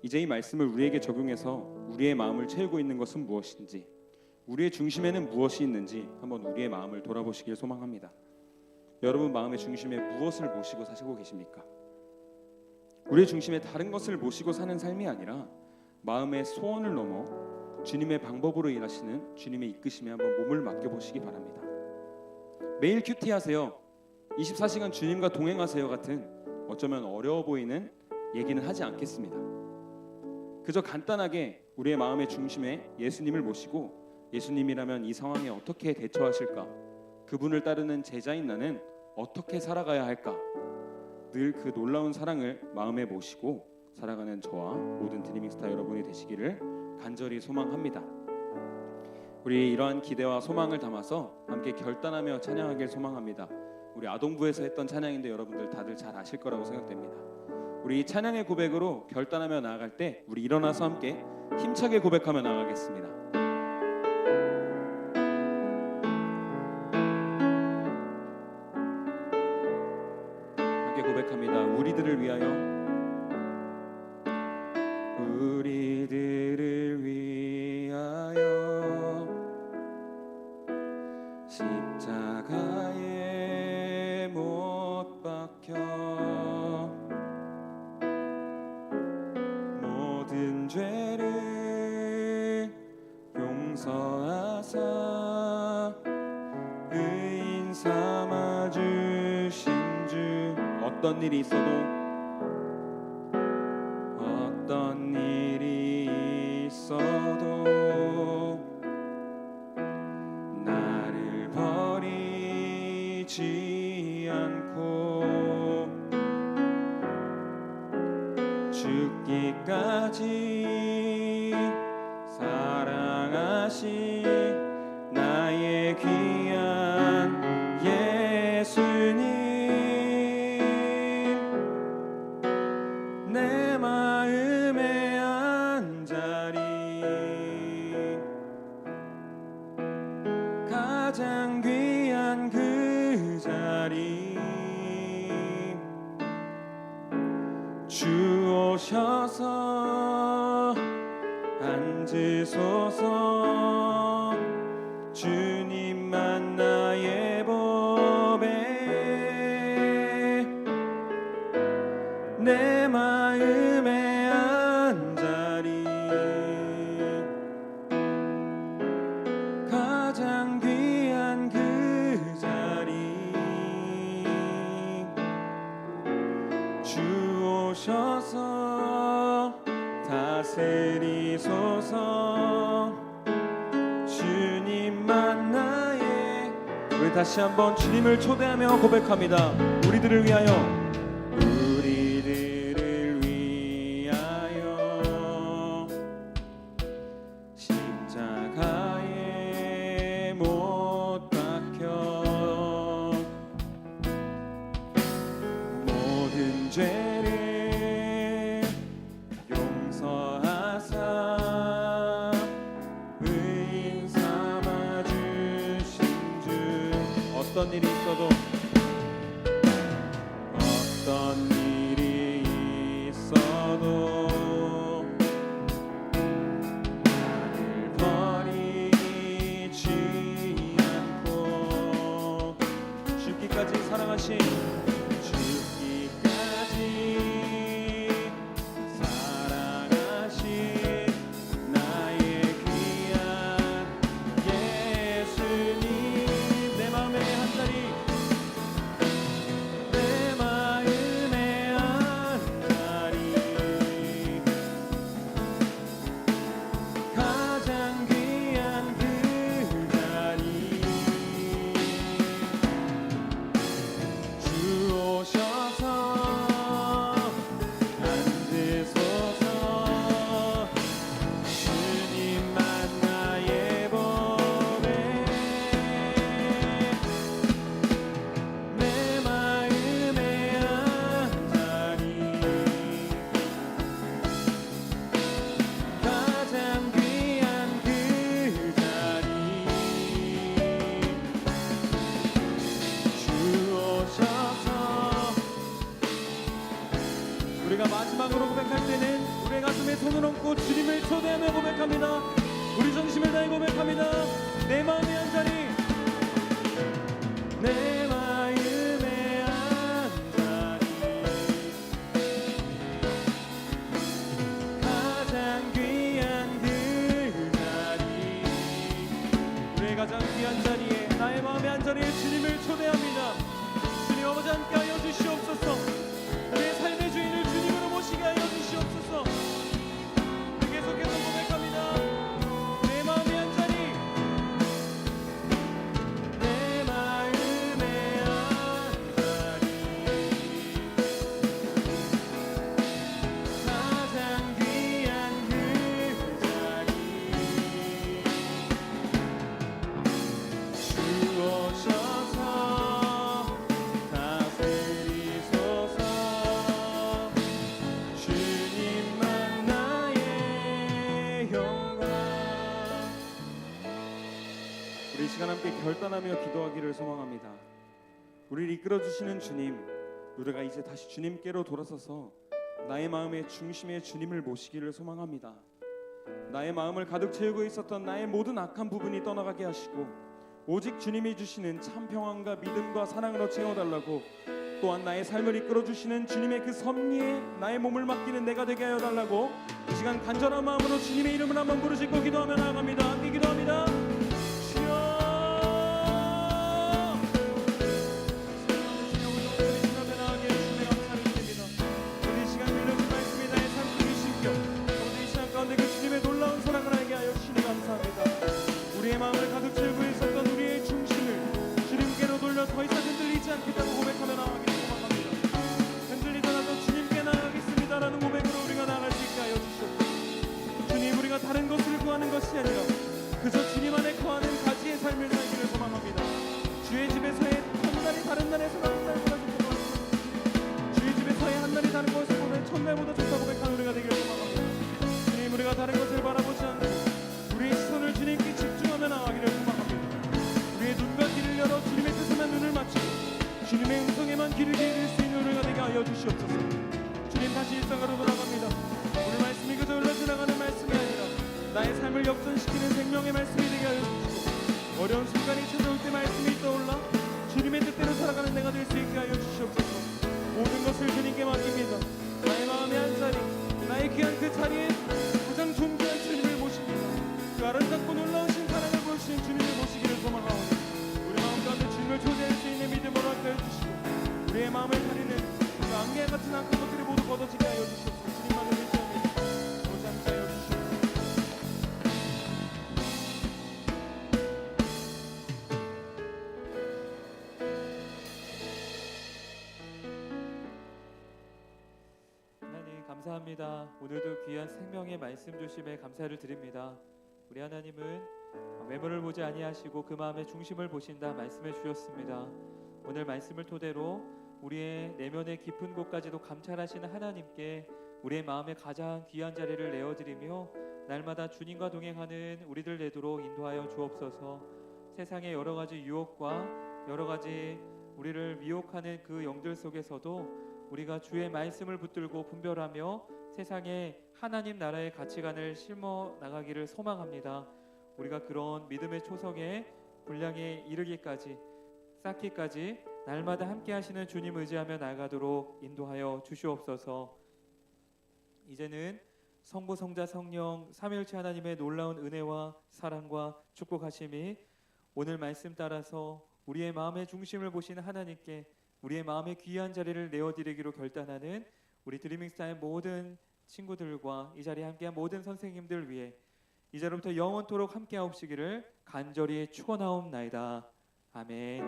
이제 이 말씀을 우리에게 적용해서 우리의 마음을 채우고 있는 것은 무엇인지, 우리의 중심에는 무엇이 있는지 한번 우리의 마음을 돌아보시길 소망합니다. 여러분 마음의 중심에 무엇을 모시고 사시고 계십니까? 우리의 중심에 다른 것을 모시고 사는 삶이 아니라 마음의 소원을 넘어 주님의 방법으로 일하시는 주님의 이끄심에 한번 몸을 맡겨보시기 바랍니다. 매일 큐티하세요, 24시간 주님과 동행하세요 같은 어쩌면 어려워 보이는 얘기는 하지 않겠습니다. 그저 간단하게 우리의 마음의 중심에 예수님을 모시고, 예수님이라면 이 상황에 어떻게 대처하실까, 그분을 따르는 제자인 나는 어떻게 살아가야 할까, 늘 그 놀라운 사랑을 마음에 모시고 살아가는 저와 모든 드리밍스타 여러분이 되시기를 간절히 소망합니다. 우리 이러한 기대와 소망을 담아서 함께 결단하며 찬양하길 소망합니다. 우리 아동부에서 했던 찬양인데 여러분들 다들 잘 아실 거라고 생각됩니다. 우리 이 찬양의 고백으로 결단하며 나아갈 때 우리 일어나서 함께 힘차게 고백하며 나아가겠습니다. 함께 고백합니다. 우리들을 위하여, 우리들을 위하여 십자가에 못 박혀 모든 죄를 용서하사 의인 삼아 주신 주, 어떤 일이 있어도 나를 버리지 않고 죽기까지 사랑하신 나의 귀한 예수님, 앉으소서. 주님만 나의 법에 내 마음에 앉아리. 가장 귀한 그 자리 주 오셔서 다스리소서. 주님만 나의. 우리 다시 한번 주님을 초대하며 고백합니다. 우리들을 위하여, 우리들을 위하여 십자가에 못 박혀 모든 죄를 용서하사 의인 삼아 주신 주. 어떤 일이 있어도, 어떤 일이 있어도 나를 버리지 않고 죽기까지 사랑하신, 죽기까지 사랑하신 나의 귀한 예수님. 내 마음에 한 자리, 내 마음에 한 자리, 가장 귀한 그 자리 주 오셔서 앉으소서. 주님만 나의 법에 내 마음에 앉아리. 가장 귀한 그 자리 주 오셔서. 우리가 마지막으로 고백할 때는 우리의 가슴에 손을 얹고 주님을 초대하며 고백합니다. 우리 전심을 다해 고백합니다. 내 마음의 한 자리, 내 마음의 한 자리, 가장 귀한 그 자리. 우리의 가장 귀한 자리에, 나의 마음의 한 자리에 주님을 초대합니다. 주님 아버지 함께 하여 주시옵소서. 우리의 삶의 주인을 주님으로 모시게 하여 주시옵소서. 계속해서 고백합니다. 내 마음의 한 자리, 내 마음의 한 자리, 가장 귀한 그 자리 주 오셔서 다스리소서. 주님만 나의 영광. 우리 이 시간 함께 결단하며 기도하기를 소망합니다. 우리를 이끌어 주시는 주님, 우리가 이제 다시 주님께로 돌아서서 나의 마음의 중심에 주님을 모시기를 소망합니다. 나의 마음을 가득 채우고 있었던 나의 모든 악한 부분이 떠나가게 하시고 오직 주님이 주시는 참 평안과 믿음과 사랑으로 채워달라고, 또한 나의 삶을 이끌어 주시는 주님의 그 섭리에 나의 몸을 맡기는 내가 되게 하여 달라고 이 시간 간절한 마음으로 주님의 이름을 한번 부르짖고 기도하며 나아갑니다. 함께 기도합니다. 주여, 우리 이 시간 들려준 말씀이 나의 삶 중이시며 아버지 이 시간 가운데 그 주님의 놀라운 사랑을 알게 하여 주시니 감사합니다. 우리의 마음을 가득 채우고 있었던 우리의 중심을 주님께로 돌려 더 이상 흔들리지 않겠다고 고백하며 나아가기를 소망합니다. 흔들리더라도 주님께 나아가겠습니다라는 고백으로 우리가 나아갈 수 있게 하여 주시옵소서. 주님, 우리가 다른 것을 구하는 것이 아니라 그저 주님 안에 감사합니다. 오늘도 귀한 생명의 말씀 주심에 감사를 드립니다. 우리 하나님은 외모를 보지 아니하시고 그 마음의 중심을 보신다 말씀해 주셨습니다. 오늘 말씀을 토대로 우리의 내면의 깊은 곳까지도 감찰하시는 하나님께 우리의 마음의 가장 귀한 자리를 내어드리며 날마다 주님과 동행하는 우리들 되도록 인도하여 주옵소서. 세상의 여러 가지 유혹과 여러 가지 우리를 미혹하는 그 영들 속에서도 우리가 주의 말씀을 붙들고 분별하며 세상에 하나님 나라의 가치관을 심어 나가기를 소망합니다. 우리가 그런 믿음의 초석에 분량에 이르기까지 쌓기까지 날마다 함께 하시는 주님 의지하며 나아가도록 인도하여 주시옵소서. 이제는 성부 성자 성령 삼위일체 하나님의 놀라운 은혜와 사랑과 축복하심이 오늘 말씀 따라서 우리의 마음의 중심을 보시는 하나님께 우리의 마음의 귀한 자리를 내어드리기로 결단하는 우리 드리밍스타의 모든 친구들과 이 자리에 함께한 모든 선생님들 위해 이제로부터 영원토록 함께하옵시기를 간절히 축원하옵나이다. 아멘.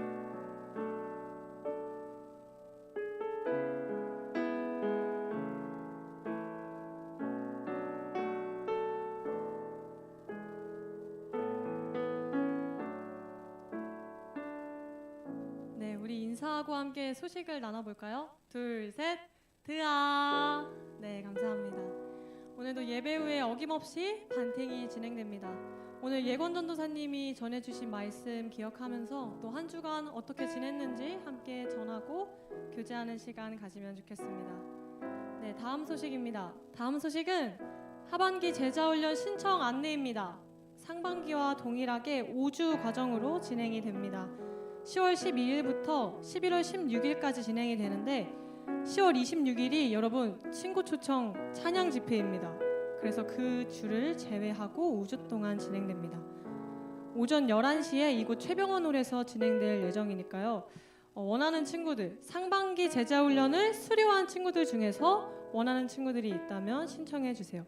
네, 우리 인사하고 함께 소식을 나눠볼까요? 둘, 셋, 드아. 네, 감사합니다. 오늘도 예배 후에 어김없이 반팅이 진행됩니다. 오늘 예건 전도사님이 전해주신 말씀 기억하면서 또 한 주간 어떻게 지냈는지 함께 전하고 교제하는 시간 가지면 좋겠습니다. 네, 다음 소식입니다. 다음 소식은 하반기 제자훈련 신청 안내입니다. 상반기와 동일하게 5주 과정으로 진행이 됩니다. 10월 12일부터 11월 16일까지 진행이 되는데 10월 26일이 여러분 친구 초청 찬양 집회입니다. 그래서 그 주를 제외하고 5주 동안 진행됩니다. 오전 11시에 이곳 최병원홀에서 진행될 예정이니까요. 원하는 친구들, 상반기 제자훈련을 수료한 친구들 중에서 원하는 친구들이 있다면 신청해 주세요.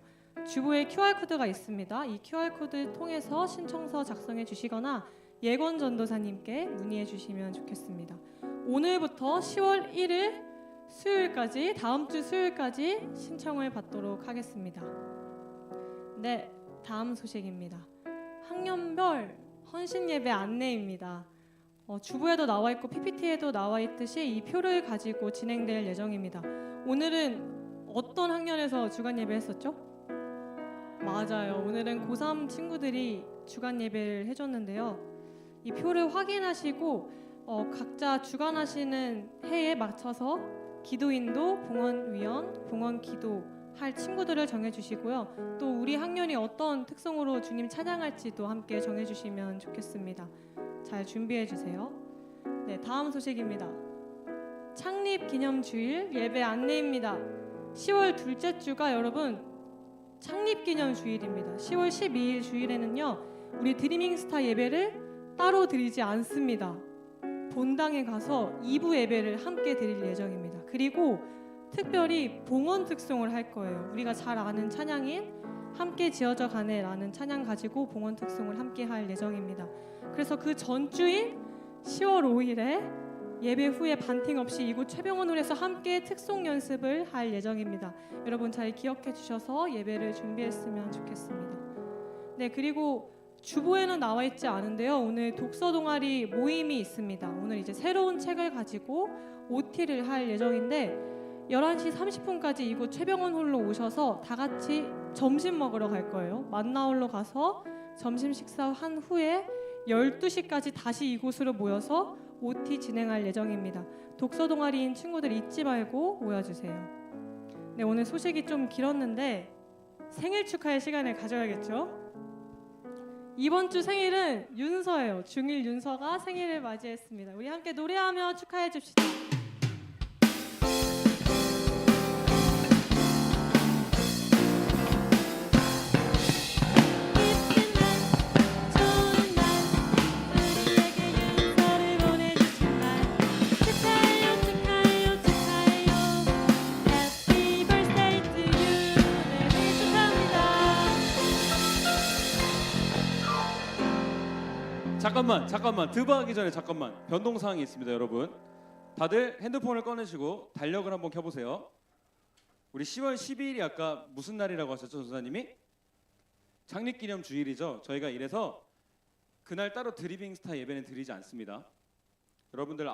주보에 QR코드가 있습니다. 이 QR코드 통해서 신청서 작성해 주시거나 예건 전도사님께 문의해 주시면 좋겠습니다. 오늘부터 10월 1일 수요일까지 다음 주 수요일까지 신청을 받도록 하겠습니다. 네, 다음 소식입니다. 학년별 헌신 예배 안내입니다. 주보에도 나와 있고 PPT에도 나와 있듯이 이 표를 가지고 진행될 예정입니다. 오늘은 어떤 학년에서 주간 예배했었죠? 맞아요. 오늘은 고3 친구들이 주간 예배를 해줬는데요. 이 표를 확인하시고 각자 주관하시는 해에 맞춰서 기도인도, 봉헌위원, 봉헌기도 할 친구들을 정해주시고요. 또 우리 학년이 어떤 특성으로 주님 찬양할지도 함께 정해주시면 좋겠습니다. 잘 준비해주세요. 네, 다음 소식입니다. 창립기념주일 예배 안내입니다. 10월 둘째 주가 여러분 창립기념주일입니다. 10월 12일 주일에는요. 우리 드리밍스타 예배를 따로 드리지 않습니다. 본당에 가서 2부 예배를 함께 드릴 예정입니다. 그리고 특별히 봉헌 특송을 할 거예요. 우리가 잘 아는 찬양인 함께 지어져 가네라는 찬양 가지고 봉헌 특송을 함께 할 예정입니다. 그래서 그 전주인 10월 5일에 예배 후에 반팅 없이 이곳 최병원홀에서 함께 특송 연습을 할 예정입니다. 여러분 잘 기억해 주셔서 예배를 준비했으면 좋겠습니다. 네, 그리고 주보에는 나와 있지 않은데요. 오늘 독서 동아리 모임이 있습니다. 오늘 이제 새로운 책을 가지고 OT를 할 예정인데 11시 30분까지 이곳 최병원홀로 오셔서 다 같이 점심 먹으러 갈 거예요. 만나홀로 가서 점심 식사한 후에 12시까지 다시 이곳으로 모여서 OT 진행할 예정입니다. 독서 동아리인 친구들 잊지 말고 모여주세요. 네, 오늘 소식이 좀 길었는데 생일 축하의 시간을 가져야겠죠? 이번 주 생일은 윤서예요. 중1 윤서가 생일을 맞이했습니다. 우리 함께 노래하며 축하해 줍시다. 잠깐만 드바하기 전에 잠깐만 변동사항이 있습니다. 여러분 다들 핸드폰을 꺼내시고 달력을 한번 켜보세요. 우리 10월 12일이 아까 무슨 날이라고 하셨죠, 전사님이? 창립기념 주일이죠. 저희가 이래서 그날 따로 드리빙 스타 예배는 드리지 않습니다. 여러분들